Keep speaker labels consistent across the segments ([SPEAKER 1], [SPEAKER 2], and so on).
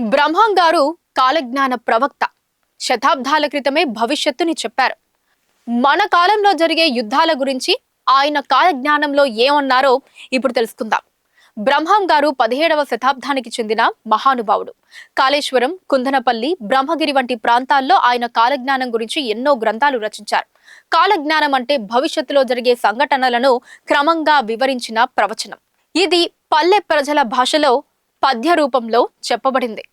[SPEAKER 1] బ్రహ్మం గారు కాలజ్ఞాన ప్రవక్త. శతాబ్దాల క్రితమే భవిష్యత్తుని చెప్పారు. మన కాలంలో జరిగే యుద్ధాల గురించి ఆయన కాలజ్ఞానంలో ఏమన్నారో ఇప్పుడు తెలుసుకుందాం. బ్రహ్మం గారు 17వ శతాబ్దానికి చెందిన మహానుభావుడు. కాళేశ్వరం, కుందనపల్లి, బ్రహ్మగిరి వంటి ప్రాంతాల్లో ఆయన కాలజ్ఞానం గురించి ఎన్నో గ్రంథాలు రచించారు. కాలజ్ఞానం అంటే భవిష్యత్తులో జరిగే సంఘటనలను క్రమంగా వివరించిన ప్రవచనం. ఇది పల్లె ప్రజల భాషలో పద్య రూపంలో చెప్పబడింది.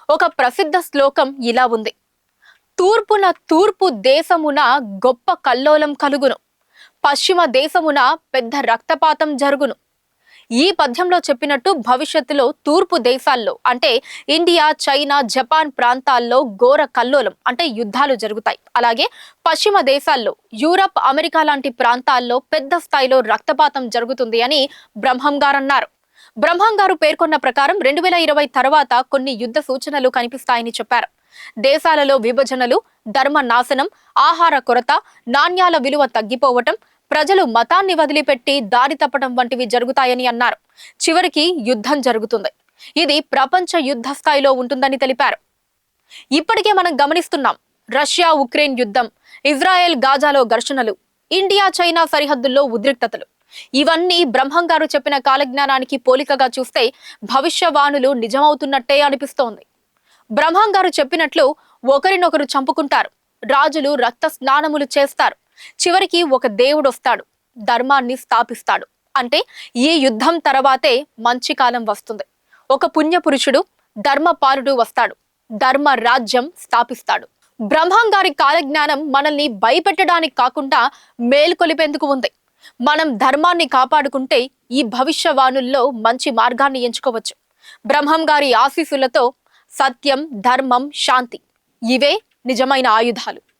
[SPEAKER 1] ఒక ప్రసిద్ధ శ్లోకం ఇలా ఉంది: తూర్పున తూర్పు దేశమున గొప్ప కల్లోలం కలుగును, పశ్చిమ దేశమున పెద్ద రక్తపాతం జరుగును. ఈ పద్యంలో చెప్పినట్టు భవిష్యత్తులో తూర్పు దేశాల్లో అంటే ఇండియా, చైనా, జపాన్ ప్రాంతాల్లో ఘోర కల్లోలం అంటే యుద్ధాలు జరుగుతాయి. అలాగే పశ్చిమ దేశాల్లో యూరప్, అమెరికా లాంటి ప్రాంతాల్లో పెద్ద స్థాయిలో రక్తపాతం జరుగుతుంది అని బ్రహ్మం గారు అన్నారు. బ్రహ్మం గారు పేర్కొన్న ప్రకారం 2020 తర్వాత కొన్ని యుద్ధ సూచనలు కనిపిస్తాయని చెప్పారు. దేశాలలో విభజనలు, ధర్మ నాశనం, ఆహార కొరత, నాణ్యాల విలువ తగ్గిపోవటం, ప్రజలు మతాన్ని వదిలిపెట్టి దారి తప్పడం వంటివి జరుగుతాయని అన్నారు. చివరికి యుద్ధం జరుగుతుంది. ఇది ప్రపంచ యుద్ధ స్థాయిలో ఉంటుందని తెలిపారు. ఇప్పటికే మనం గమనిస్తున్నాం. రష్యా ఉక్రెయిన్ యుద్ధం, ఇజ్రాయెల్ గాజాలో ఘర్షణలు, ఇండియా చైనా సరిహద్దుల్లో ఉద్రిక్తతలు, ఇవన్నీ బ్రహ్మం గారు చెప్పిన కాలజ్ఞానానికి పోలికగా చూస్తే భవిష్యవాణులు నిజమవుతున్నట్టే అనిపిస్తోంది. బ్రహ్మం గారు చెప్పినట్లు ఒకరినొకరు చంపుకుంటారు, రాజులు రక్త స్నానములు చేస్తారు, చివరికి ఒక దేవుడు వస్తాడు, ధర్మాన్ని స్థాపిస్తాడు. అంటే ఈ యుద్ధం తర్వాతే మంచి కాలం వస్తుంది. ఒక పుణ్యపురుషుడు, ధర్మపాలుడు వస్తాడు, ధర్మ రాజ్యం స్థాపిస్తాడు. బ్రహ్మం గారి కాలజ్ఞానం మనల్ని భయపెట్టడానికి కాకుండా మేలుకొలిపేందుకు ఉంది. మనం ధర్మాన్ని కాపాడుకుంటే ఈ భవిష్యవాణుల్లో మంచి మార్గాన్ని ఎంచుకోవచ్చు. బ్రహ్మం గారి ఆశీస్సులతో సత్యం, ధర్మం, శాంతి, ఇవే నిజమైన ఆయుధాలు.